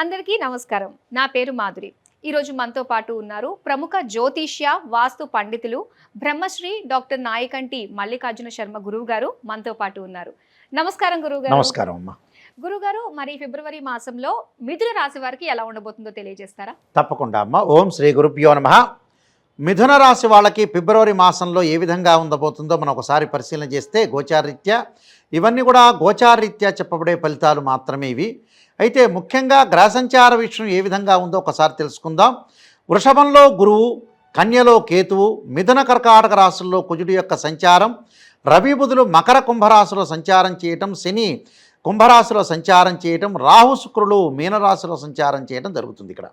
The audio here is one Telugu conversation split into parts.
అందరికీ నమస్కారం. నా పేరు మాధురి. ఈరోజు మనతో పాటు ఉన్నారు ప్రముఖ జ్యోతిష్య వాస్తు పండితులు బ్రహ్మశ్రీ డాక్టర్ నాయకంటి మల్లికార్జున శర్మ గురువు గారు మనతో పాటు ఉన్నారు. నమస్కారం గురువు గారు. నమస్కారం అమ్మా. గురుగారు, మరి ఫిబ్రవరి మాసంలో మిథున రాశి వారికి ఎలా ఉండబోతుందో తెలియజేస్తారా? తప్పకుండా అమ్మ. ఓం శ్రీ గురుభ్యో నమః. మిథున రాశి వాళ్ళకి ఫిబ్రవరి మాసంలో ఏ విధంగా ఉండబోతుందో మనం ఒకసారి పరిశీలన చేస్తే గోచారరీత్యా ఇవన్నీ కూడా గోచారరీత్యా చెప్పబడే ఫలితాలు మాత్రమే ఇవి. అయితే ముఖ్యంగా గ్రహ సంచార విషయం ఏ విధంగా ఉందో ఒకసారి తెలుసుకుందాం. వృషభంలో గురువు, కన్యలో కేతువు, మిథున కర్కాటక రాశుల్లో కుజుడు యొక్క సంచారం, రవి బుధులు మకర కుంభరాశిలో సంచారం చేయటం, శని కుంభరాశిలో సంచారం చేయటం, రాహు శుక్రులు మీనరాశిలో సంచారం చేయడం జరుగుతుంది. ఇక్కడ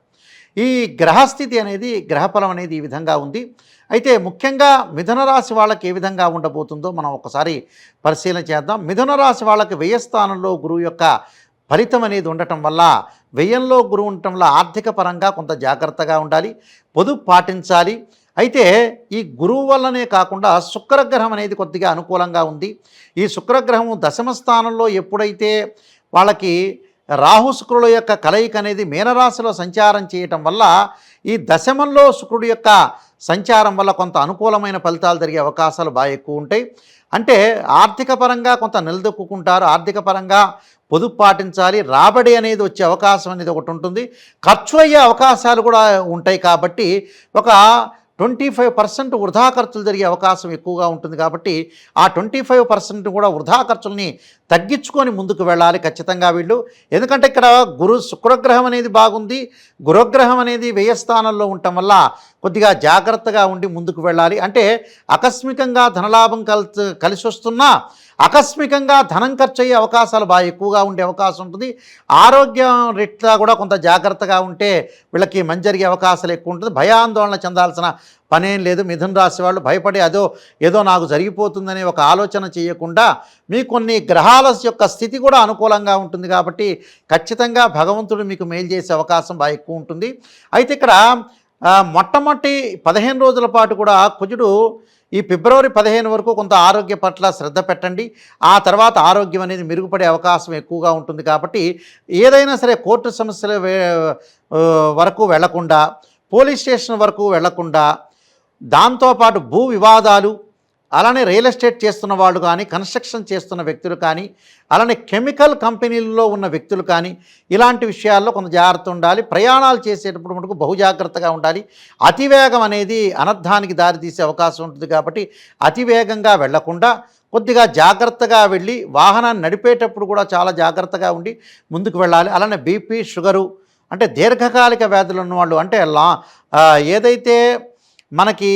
ఈ గ్రహస్థితి అనేది గ్రహఫలం అనేది ఈ విధంగా ఉంది. అయితే ముఖ్యంగా మిథున రాశి వాళ్ళకి ఏ విధంగా ఉండబోతుందో మనం ఒకసారి పరిశీలన చేద్దాం. మిథున రాశి వాళ్ళకి వ్యయ స్థానంలో గురువు యొక్క ఫలితం అనేది ఉండటం వల్ల, వ్యయంలో గురువు ఉండటం వల్ల ఆర్థిక పరంగా కొంత జాగ్రత్తగా ఉండాలి, పొదుపు పాటించాలి. అయితే ఈ గురువు వల్లనే కాకుండా శుక్రగ్రహం అనేది కొద్దిగా అనుకూలంగా ఉంది. ఈ శుక్రగ్రహము దశమ స్థానంలో ఎప్పుడైతే వాళ్ళకి రాహు శుక్రుల యొక్క కలయిక అనేది మీనరాశిలో సంచారం చేయటం వల్ల, ఈ దశమంలో శుక్రుడు యొక్క సంచారం వల్ల కొంత అనుకూలమైన ఫలితాలు జరిగే అవకాశాలు బాగా ఎక్కువ ఉంటాయి. అంటే ఆర్థిక పరంగా కొంత నిలదొక్కుంటారు, ఆర్థిక పరంగా పొదుపు పాటించాలి, రాబడి అనేది వచ్చే అవకాశం అనేది ఒకటి ఉంటుంది, ఖర్చు అయ్యే అవకాశాలు కూడా ఉంటాయి. కాబట్టి ఒక 25% వృధా ఖర్చులు జరిగే అవకాశం ఎక్కువగా ఉంటుంది. కాబట్టి ఆ 25% కూడా వృధా ఖర్చుల్ని తగ్గించుకొని ముందుకు వెళ్ళాలి ఖచ్చితంగా వీళ్ళు. ఎందుకంటే ఇక్కడ శుక్రగ్రహం అనేది బాగుంది, గురుగ్రహం అనేది వ్యయస్థానంలో ఉండటం వల్ల కొద్దిగా జాగ్రత్తగా ఉండి ముందుకు వెళ్ళాలి. అంటే ఆకస్మికంగా ధనలాభం కలిసి వస్తున్నా ఆకస్మికంగా ధనం ఖర్చు అయ్యే అవకాశాలు బాగా ఎక్కువగా ఉండే అవకాశం ఉంటుంది. ఆరోగ్యం రీత్యా కూడా కొంత జాగ్రత్తగా ఉంటే వీళ్ళకి మంచి జరిగే అవకాశాలు ఎక్కువ ఉంటుంది. భయాందోళన చెందాల్సిన పనేం లేదు. మిథున రాశి వాళ్ళు భయపడి ఏదో నాకు జరిగిపోతుందనే ఒక ఆలోచన చేయకుండా, మీ కొన్ని గ్రహాల యొక్క స్థితి కూడా అనుకూలంగా ఉంటుంది కాబట్టి ఖచ్చితంగా భగవంతుడు మీకు మేలు చేసే అవకాశం బాగా ఎక్కువ ఉంటుంది. అయితే ఇక్కడ మొట్టమొదటి 15 రోజుల పాటు కూడా కుజుడు ఈ ఫిబ్రవరి 15 వరకు కొంత ఆరోగ్య పట్ల శ్రద్ధ పెట్టండి. ఆ తర్వాత ఆరోగ్యం అనేది మెరుగుపడే అవకాశం ఎక్కువగా ఉంటుంది. కాబట్టి ఏదైనా సరే కోర్టు సమస్యల వరకు వెళ్లకుండా, పోలీస్ స్టేషన్ వరకు వెళ్లకుండా, దాంతోపాటు భూ వివాదాలు, అలానే రియల్ ఎస్టేట్ చేస్తున్న వాళ్ళు కానీ, కన్స్ట్రక్షన్ చేస్తున్న వ్యక్తులు కానీ, అలానే కెమికల్ కంపెనీల్లో ఉన్న వ్యక్తులు కానీ, ఇలాంటి విషయాల్లో కొంత జాగ్రత్త ఉండాలి. ప్రయాణాలు చేసేటప్పుడు మటుకు బహుజాగ్రత్తగా ఉండాలి. అతివేగం అనేది అనర్థానికి దారితీసే అవకాశం ఉంటుంది. కాబట్టి అతివేగంగా వెళ్లకుండా కొద్దిగా జాగ్రత్తగా వెళ్ళి, వాహనాన్ని నడిపేటప్పుడు కూడా చాలా జాగ్రత్తగా ఉండి ముందుకు వెళ్ళాలి. అలానే బీపీ, షుగరు అంటే దీర్ఘకాలిక వ్యాధులు ఉన్నవాళ్ళు, అంటే ఏదైతే మనకి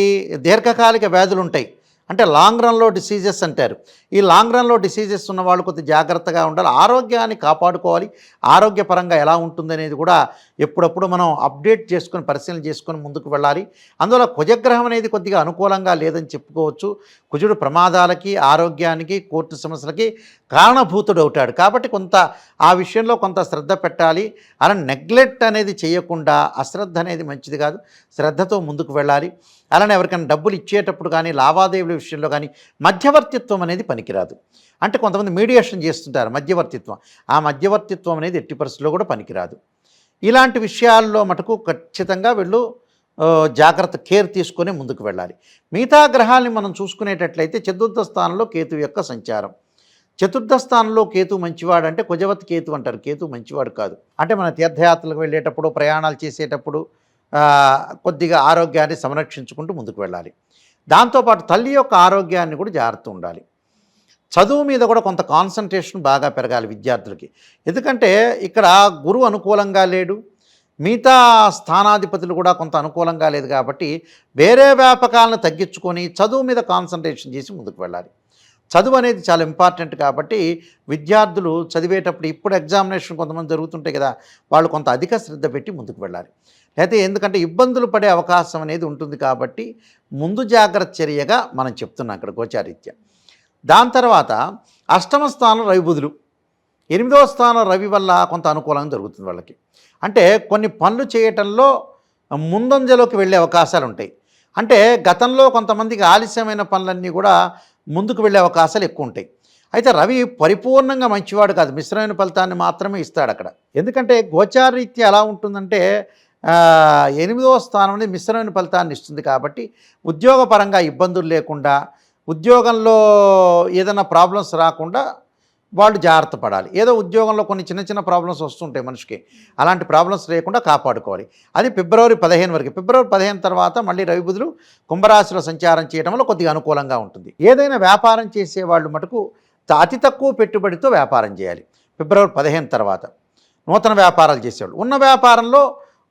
దీర్ఘకాలిక వ్యాధులు ఉంటాయి, అంటే లాంగ్ రన్లో డిసీజెస్ అంటారు. ఈ లాంగ్ రన్లో డిసీజెస్ ఉన్న వాళ్ళు కొద్దిగా జాగ్రత్తగా ఉండాలి. ఆరోగ్యాన్ని కాపాడుకోవాలి. ఆరోగ్యపరంగా ఎలా ఉంటుందనేది కూడా ఎప్పుడప్పుడు మనం అప్డేట్ చేసుకొని పరిశీలన చేసుకొని ముందుకు వెళ్ళాలి. అందువల్ల కుజగ్రహం అనేది కొద్దిగా అనుకూలంగా లేదని చెప్పుకోవచ్చు. కుజుడు ప్రమాదాలకి, ఆరోగ్యానికి, కోర్టు సమస్యలకి కారణభూతుడు అవుతాడు. కాబట్టి కొంత ఆ విషయంలో కొంత శ్రద్ధ పెట్టాలి. అలా నెగ్లెక్ట్ అనేది చేయకుండా, అశ్రద్ధ అనేది మంచిది కాదు, శ్రద్ధతో ముందుకు వెళ్ళాలి. అలానే ఎవరికైనా డబ్బులు ఇచ్చేటప్పుడు కానీ, లావాదేవీల విషయంలో కానీ మధ్యవర్తిత్వం అనేది పనికిరాదు. అంటే కొంతమంది మీడియేషన్ చేస్తుంటారు, మధ్యవర్తిత్వం. ఆ మధ్యవర్తిత్వం అనేది ఎట్టి పరిస్థితుల్లో కూడా పనికిరాదు. ఇలాంటి విషయాల్లో మటుకు ఖచ్చితంగా వీళ్ళు జాగ్రత్త కేర్ తీసుకొని ముందుకు వెళ్ళాలి. మిగతా గ్రహాలని మనం చూసుకునేటట్లయితే చతుర్థ స్థానంలో కేతు యొక్క సంచారం. చతుర్థ స్థానంలో కేతు మంచివాడు అంటే కుజవత్ కేతు అంటారు. కేతు మంచివాడు కాదు. అంటే మన తీర్థయాత్రలకు వెళ్ళేటప్పుడు, ప్రయాణాలు చేసేటప్పుడు కొద్దిగా ఆరోగ్యాన్ని సంరక్షించుకుంటూ ముందుకు వెళ్ళాలి. దాంతోపాటు తల్లి యొక్క ఆరోగ్యాన్ని కూడా జాగ్రత్త ఉండాలి. చదువు మీద కూడా కొంత కాన్సన్ట్రేషన్ బాగా పెరగాలి విద్యార్థులకి. ఎందుకంటే ఇక్కడ గురువు అనుకూలంగా లేడు, మిగతా స్థానాధిపతులు కూడా కొంత అనుకూలంగా లేదు. కాబట్టి వేరే వ్యాపకాలను తగ్గించుకొని చదువు మీద కాన్సన్ట్రేషన్ చేసి ముందుకు వెళ్ళాలి. చదువు అనేది చాలా ఇంపార్టెంట్. కాబట్టి విద్యార్థులు చదివేటప్పుడు, ఇప్పుడు ఎగ్జామినేషన్ కొంతమంది జరుగుతుంటాయి కదా, వాళ్ళు కొంత అధిక శ్రద్ధ పెట్టి ముందుకు వెళ్ళాలి. అయితే ఎందుకంటే ఇబ్బందులు పడే అవకాశం అనేది ఉంటుంది. కాబట్టి ముందు జాగ్రత్త చర్యగా మనం చెప్తున్నాం ఇక్కడ గోచారీత్యా. దాని తర్వాత అష్టమ స్థానం రవి బుధులు, 8వ స్థానం రవి వల్ల కొంత అనుకూలంగా జరుగుతుంది వాళ్ళకి. అంటే కొన్ని పనులు చేయటంలో ముందంజలోకి వెళ్ళే అవకాశాలు ఉంటాయి. అంటే గతంలో కొంతమందికి ఆలస్యమైన పనులన్నీ కూడా ముందుకు వెళ్ళే అవకాశాలు ఎక్కువ ఉంటాయి. అయితే రవి పరిపూర్ణంగా మంచివాడు కాదు, మిశ్రమైన ఫలితాన్ని మాత్రమే ఇస్తాడు అక్కడ. ఎందుకంటే గోచారరీత్యా ఎలా ఉంటుందంటే 8వ స్థానం అనేది మిశ్రమైన ఫలితాన్ని ఇస్తుంది. కాబట్టి ఉద్యోగపరంగా ఇబ్బందులు లేకుండా, ఉద్యోగంలో ఏదైనా ప్రాబ్లమ్స్ రాకుండా వాళ్ళు జాగ్రత్త పడాలి. ఏదో ఉద్యోగంలో కొన్ని చిన్న చిన్న ప్రాబ్లమ్స్ వస్తుంటాయి మనిషికి, అలాంటి ప్రాబ్లమ్స్ లేకుండా కాపాడుకోవాలి. అది ఫిబ్రవరి 15 వరకు. ఫిబ్రవరి 15 తర్వాత మళ్ళీ రవి బుధులు కుంభరాశిలో సంచారం చేయడం వల్ల కొద్దిగా అనుకూలంగా ఉంటుంది. ఏదైనా వ్యాపారం చేసేవాళ్ళు మటుకు అతి తక్కువ పెట్టుబడితో వ్యాపారం చేయాలి. ఫిబ్రవరి 15 తర్వాత నూతన వ్యాపారాలు చేసేవాళ్ళు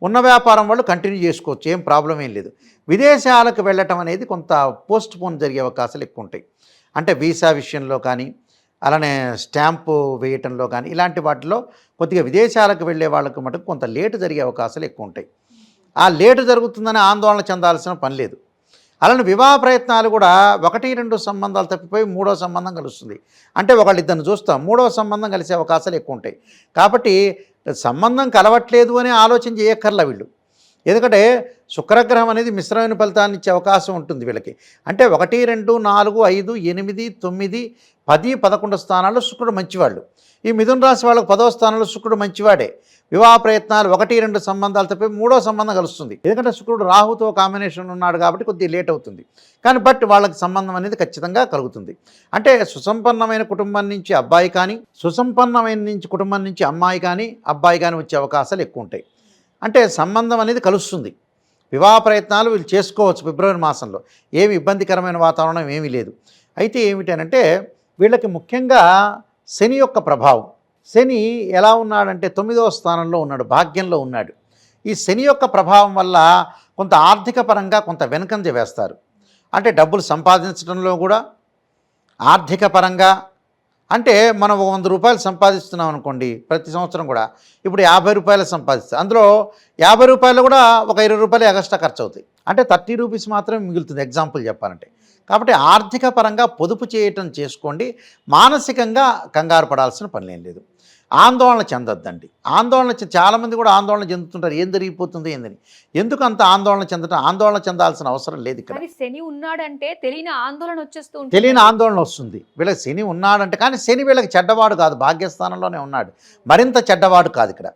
ఉన్న వ్యాపారం వాళ్ళు కంటిన్యూ చేసుకోవచ్చు, ఏం ప్రాబ్లం ఏం లేదు. విదేశాలకు వెళ్ళటం అనేది కొంత పోస్ట్ పోన్ జరిగే అవకాశాలు ఎక్కువ ఉంటాయి. అంటే వీసా విషయంలో కానీ, అలానే స్టాంపు వేయటంలో కానీ, ఇలాంటి వాటిలో కొద్దిగా విదేశాలకు వెళ్ళే వాళ్ళకి మటుకు కొంత లేటు జరిగే అవకాశాలు ఎక్కువ ఉంటాయి. ఆ లేటు జరుగుతుందని ఆందోళన చెందాల్సిన పని లేదు. అలానే వివాహ ప్రయత్నాలు కూడా 1-2 సంబంధాలు తప్పిపోయి 3వ సంబంధం కలుస్తుంది. అంటే ఒకళ్ళిద్దరిని చూస్తాం, 3వ సంబంధం కలిసే అవకాశాలు ఎక్కువ ఉంటాయి. కాబట్టి సంబంధం కలవట్లేదు అనే ఆలోచన చేయక్కర్లా వీళ్ళు. ఎందుకంటే శుక్రగ్రహం అనేది మిశ్రమైన ఫలితాన్ని ఇచ్చే అవకాశం ఉంటుంది వీళ్ళకి. అంటే 1, 2, 4, 5, 8, 9, 10, 11 స్థానాల్లో శుక్రుడు మంచివాళ్ళు. ఈ మిథున రాశి వాళ్ళకు 10వ స్థానంలో శుక్రుడు మంచివాడే. వివాహ ప్రయత్నాలు 1-2 సంబంధాలు తప్పి 3వ సంబంధం కలుస్తుంది. ఎందుకంటే శుక్రుడు రాహుతో కాంబినేషన్ ఉన్నాడు కాబట్టి కొద్దిగా లేట్ అవుతుంది. కానీ వాళ్ళకి సంబంధం అనేది ఖచ్చితంగా కలుగుతుంది. అంటే సుసంపన్నమైన కుటుంబం నుంచి అబ్బాయి కానీ, కుటుంబం నుంచి అమ్మాయి కానీ, అబ్బాయి కానీ వచ్చే అవకాశాలు ఎక్కువ ఉంటాయి. అంటే సంబంధం అనేది కలుస్తుంది. వివాహ ప్రయత్నాలు వీళ్ళు చేసుకోవచ్చు ఫిబ్రవరి మాసంలో, ఏమి ఇబ్బందికరమైన వాతావరణం ఏమీ లేదు. అయితే ఏమిటనంటే వీళ్ళకి ముఖ్యంగా శని యొక్క ప్రభావం. శని ఎలా ఉన్నాడంటే 9వ స్థానంలో ఉన్నాడు, భాగ్యంలో ఉన్నాడు. ఈ శని యొక్క ప్రభావం వల్ల కొంత ఆర్థిక పరంగా కొంత వెనుకంజ వేస్తారు. అంటే డబ్బులు సంపాదించడంలో కూడా ఆర్థిక పరంగా, అంటే మనం 100 రూపాయలు సంపాదిస్తున్నాం అనుకోండి ప్రతి సంవత్సరం కూడా, ఇప్పుడు 50 రూపాయలు సంపాదిస్తాం. అందులో 50 రూపాయలు కూడా ఒక 20 రూపాయలు ఎక్స్ట్రా ఖర్చు అవుతాయి. అంటే 30 రూపీస్ మాత్రమే మిగులుతుంది, ఎగ్జాంపుల్ చెప్పాలంటే. కాబట్టి ఆర్థిక పరంగా పొదుపు చేయటం చేసుకోండి. మానసికంగా కంగారు పడాల్సిన పని లేదు. ఆందోళన చెందొద్దండి. చాలామంది కూడా ఆందోళన చెందుతుంటారు, ఏం జరిగిపోతుంది ఏందని. ఎందుకు అంత ఆందోళన చెందాల్సిన అవసరం లేదు. ఇక్కడ శని ఉన్నాడంటే తెలియని ఆందోళన వచ్చేస్తుంది, తెలియని ఆందోళన వస్తుంది. వీళ్ళకి శని ఉన్నాడంటే, కానీ శని వీళ్ళకి చెడ్డవాడు కాదు, భాగ్యస్థానంలోనే ఉన్నాడు, మరింత చెడ్డవాడు కాదు ఇక్కడ.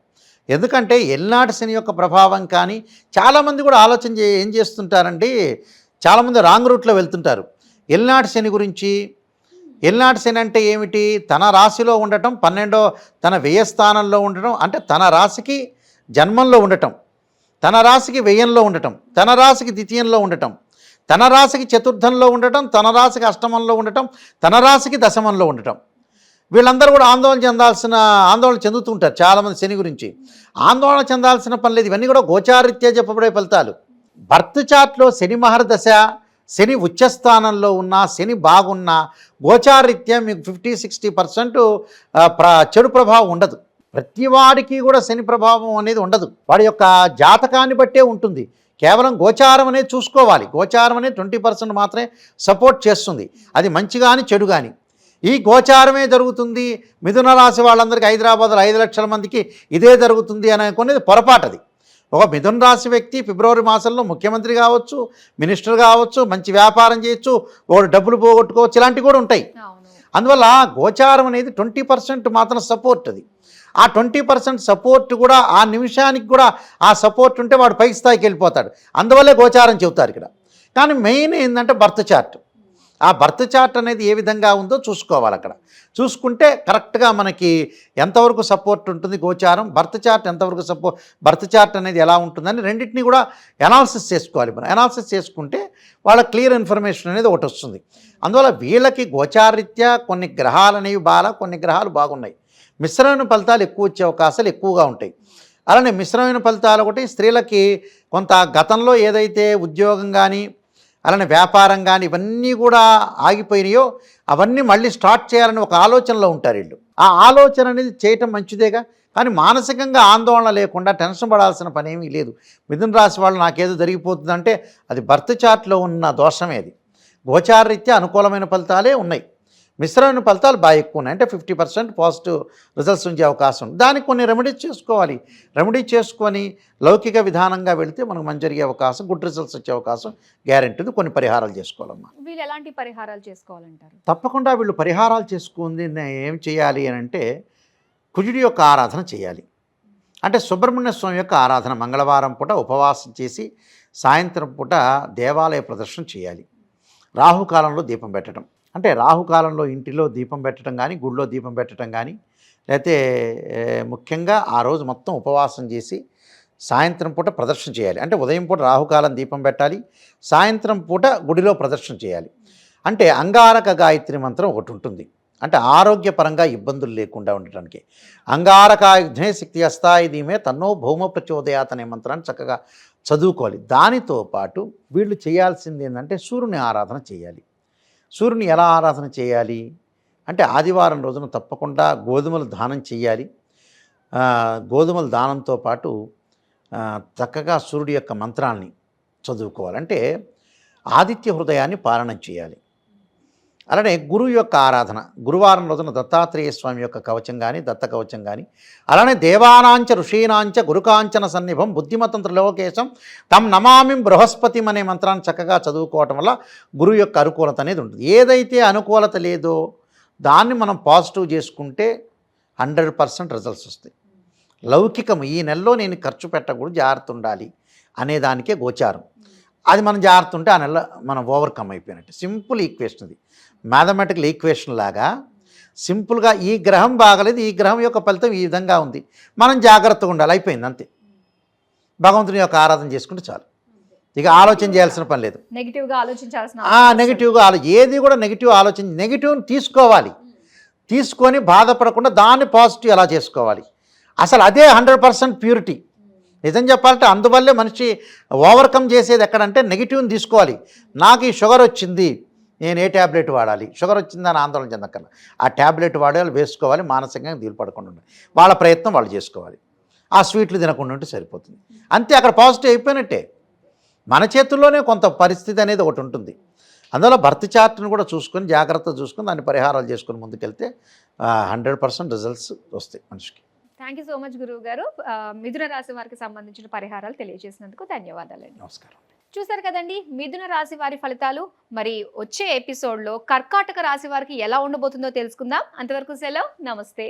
ఎందుకంటే ఎల్నాటి శని యొక్క ప్రభావం. కానీ చాలామంది కూడా ఏం చేస్తుంటారండి, చాలామంది రాంగ్ రూట్లో వెళ్తుంటారు. ఎల్నాటి శని గురించి, ఎల్నాటి శని అంటే ఏమిటి, తన రాశిలో ఉండటం, 12వ తన వ్యయ స్థానంలో ఉండటం, అంటే తన రాశికి జన్మంలో ఉండటం, తన రాశికి వ్యయంలో ఉండటం, తన రాశికి ద్వితీయంలో ఉండటం, తన రాశికి చతుర్థంలో ఉండటం, తన రాశికి అష్టమంలో ఉండటం, తన రాశికి దశమంలో ఉండటం. వీళ్ళందరూ కూడా ఆందోళన చెందుతుంటారు చాలామంది శని గురించి. ఆందోళన చెందాల్సిన పని లేదు. ఇవన్నీ కూడా గోచారీత్యా చెప్పబడే ఫలితాలు. బర్త్ చార్ట్లో శని మహర్దశ, శని ఉచ్చస్థానంలో ఉన్న, శని బాగున్నా గోచారీత్యా మీకు 50-60% చెడు ప్రభావం ఉండదు. ప్రతి వాడికి కూడా శని ప్రభావం అనేది ఉండదు, వాడి యొక్క జాతకాన్ని బట్టే ఉంటుంది. కేవలం గోచారం అనేది చూసుకోవాలి. గోచారం అనేది 20% మాత్రమే సపోర్ట్ చేస్తుంది, అది మంచి కానీ చెడు కానీ. ఈ గోచారమే జరుగుతుంది, మిథున రాశి వాళ్ళందరికీ హైదరాబాద్లో 5 లక్షల మందికి ఇదే జరుగుతుంది అని అనుకునేది పొరపాటది. ఒక మిథున రాశి వ్యక్తి ఫిబ్రవరి మాసంలో ముఖ్యమంత్రి కావచ్చు, మినిస్టర్ కావచ్చు, మంచి వ్యాపారం చేయొచ్చు, వాడు డబ్బులు పోగొట్టుకోవచ్చు, ఇలాంటివి కూడా ఉంటాయి. అందువల్ల గోచారం అనేది 20% మాత్రం సపోర్ట్. అది ఆ 20% సపోర్ట్ కూడా ఆ నిమిషానికి కూడా ఆ సపోర్ట్ ఉంటే వాడు పై స్థాయికి వెళ్ళిపోతాడు. అందువల్లే గోచారం చెబుతారు ఇక్కడ. కానీ మెయిన్ ఏంటంటే బర్త్ చార్ట్. ఆ బర్త్ చార్ట్ అనేది ఏ విధంగా ఉందో చూసుకోవాలి. అక్కడ చూసుకుంటే కరెక్ట్గా మనకి ఎంతవరకు సపోర్ట్ ఉంటుంది గోచారం, బర్త్ చార్ట్ ఎంతవరకు బర్త్ చార్ట్ అనేది ఎలా ఉంటుందని రెండింటినీ కూడా అనాలిసిస్ చేసుకోవాలి. మనం అనాలిసిస్ చేసుకుంటే వాళ్ళ క్లియర్ ఇన్ఫర్మేషన్ అనేది ఒకటి వస్తుంది. అందువల్ల వీళ్ళకి గోచారీత్యా కొన్ని గ్రహాలు అనేవి కొన్ని గ్రహాలు బాగున్నాయి. మిశ్రమైన ఫలితాలు ఎక్కువ వచ్చే అవకాశాలు ఎక్కువగా ఉంటాయి. అలానే మిశ్రమైన ఫలితాలు ఒకటి, స్త్రీలకి కొంత గతంలో ఏదైతే ఉద్యోగం కానీ అలానే వ్యాపారం కానీ ఇవన్నీ కూడా ఆగిపోయినాయో అవన్నీ మళ్ళీ స్టార్ట్ చేయాలని ఒక ఆలోచనలో ఉంటారు వీళ్ళు. ఆ ఆలోచన అనేది చేయటం మంచిదేగా, కానీ మానసికంగా ఆందోళన లేకుండా టెన్షన్ పడాల్సిన పని ఏమీ లేదు. మిథున రాశి వాళ్ళు నాకేదో జరిగిపోతుందంటే అది బర్త్ చార్ట్లో ఉన్న దోషమే. అది గోచారరీత్యా అనుకూలమైన ఫలితాలే ఉన్నాయి. మిశ్రమైన ఫలితాలు బాగా ఎక్కువ ఉన్నాయి. అంటే 50% పాజిటివ్ రిజల్ట్స్ ఉండే అవకాశం ఉంది. దానికి కొన్ని రెమెడీస్ చేసుకోవాలి. రెమెడీ చేసుకొని లౌకిక విధానంగా వెళితే మనకు మంచి జరిగే అవకాశం, గుడ్ రిజల్ట్స్ వచ్చే అవకాశం గ్యారెంటీ ఉంది. కొన్ని పరిహారాలు చేసుకోవాలమ్మా. వీళ్ళు ఎలాంటి పరిహారాలు చేసుకోవాలంటారు? తప్పకుండా వీళ్ళు పరిహారాలు చేసుకుంది ఏం చేయాలి అని అంటే కుజుడి యొక్క ఆరాధన చేయాలి. అంటే సుబ్రహ్మణ్య స్వామి యొక్క ఆరాధన మంగళవారం పూట ఉపవాసం చేసి సాయంత్రం పూట దేవాలయ ప్రదర్శన చేయాలి. రాహుకాలంలో దీపం పెట్టడం, అంటే రాహుకాలంలో ఇంటిలో దీపం పెట్టడం కానీ, గుడిలో దీపం పెట్టడం కానీ, లేకపోతే ముఖ్యంగా ఆ రోజు మొత్తం ఉపవాసం చేసి సాయంత్రం పూట ప్రదర్శన చేయాలి. అంటే ఉదయం పూట రాహుకాలం దీపం పెట్టాలి, సాయంత్రం పూట గుడిలో ప్రదర్శన చేయాలి. అంటే అంగారక గాయత్రి మంత్రం ఒకటి ఉంటుంది. అంటే ఆరోగ్యపరంగా ఇబ్బందులు లేకుండా ఉండటానికి అంగారకాయుధ్నే శక్తి అస్తాయి ధీమే తన్నో భౌమ ప్రచోదయాత్ అనే మంత్రాన్ని చక్కగా చదువుకోవాలి. దానితో పాటు వీళ్ళు చేయాల్సింది ఏంటంటే సూర్యుని ఆరాధన చేయాలి. సూర్యుని ఎలా ఆరాధన చేయాలి అంటే ఆదివారం రోజున తప్పకుండా గోధుమలు దానం చేయాలి. గోధుమల దానంతో పాటు చక్కగా సూర్యుడి యొక్క మంత్రాన్ని చదువుకోవాలి. అంటే ఆదిత్య హృదయాన్ని పాలన చేయాలి. అలానే గురువు యొక్క ఆరాధన, గురువారం రోజున దత్తాత్రేయ స్వామి యొక్క కవచం కానీ, దత్త కవచం కానీ, అలానే దేవానాంచ ఋషీనాంచ గురుకాంచన సన్నిభం బుద్ధిమతం త్రిలోకేశం తం నమామిం బృహస్పతిం అనే మంత్రాన్ని చక్కగా చదువుకోవటం వల్ల గురువు యొక్క అనుకూలత అనేది ఉంటుంది. ఏదైతే అనుకూలత లేదో దాన్ని మనం పాజిటివ్ చేసుకుంటే 100% రిజల్ట్స్ వస్తాయి. లౌకికం ఈ నెలలో నేను ఖర్చు పెట్టకూడదు, జాగ్రత్త ఉండాలి అనేదానికే గోచారం. అది మనం జాగ్రత్త ఉంటే ఆ నెల మనం ఓవర్కమ్ అయిపోయినట్టు. సింపుల్ ఈక్వేషన్ ఇది, మ్యాథమెటికల్ ఈక్వేషన్ లాగా సింపుల్గా ఈ గ్రహం బాగలేదు, ఈ గ్రహం యొక్క ఫలితం ఈ విధంగా ఉంది, మనం జాగ్రత్తగా ఉండాలి, అయిపోయింది అంతే. భగవంతుని యొక్క ఆరాధన చేసుకుంటే చాలు, ఇక ఆలోచన చేయాల్సిన పని లేదు. నెగిటివ్గా ఆలోచించాల్సిన నెగిటివ్గా ఏది కూడా నెగిటివ్ ఆలోచన, నెగిటివ్ని తీసుకోవాలి, తీసుకొని బాధపడకుండా దాన్ని పాజిటివ్ ఎలా చేసుకోవాలి. అసలు అదే 100% ప్యూరిటీ. నిజం చెప్పాలంటే అందువల్లే మనిషి ఓవర్కమ్ చేసేది ఎక్కడంటే నెగిటివ్ని తీసుకోవాలి. నాకు ఈ షుగర్ వచ్చింది, నేను ఏ ట్యాబ్లెట్ వాడాలి, షుగర్ వచ్చిందని ఆందోళన చెందక్కర్లా, ఆ ట్యాబ్లెట్ వాడాలి, వేసుకోవాలి, మానసికంగా దిగులు పడకుండా ఉండాలి, వాళ్ళ ప్రయత్నం వాళ్ళు చేసుకోవాలి, ఆ స్వీట్లు తినకుండా ఉంటే సరిపోతుంది అంతే. అక్కడ పాజిటివ్ అయిపోయినట్టే. మన చేతుల్లోనే కొంత పరిస్థితి అనేది ఒకటి ఉంటుంది. అందువల్ల బర్త్ చార్ట్ని కూడా చూసుకొని జాగ్రత్తగా చూసుకొని దాన్ని పరిహారాలు చేసుకొని ముందుకెళ్తే 100% రిజల్ట్స్ వస్తాయి మనిషికి. థ్యాంక్ యూ సో మచ్ గురువు గారు. మిథున రాశి వారికి సంబంధించిన పరిహారాలు తెలియజేసినందుకు ధన్యవాదాలండి. నమస్కారం. చూసారు కదండి మిథున రాశి వారి ఫలితాలు. మరి వచ్చే ఎపిసోడ్లో కర్కాటక రాశి వారికి ఎలా ఉండబోతుందో తెలుసుకుందాం. అంతవరకు సెలవు, నమస్తే.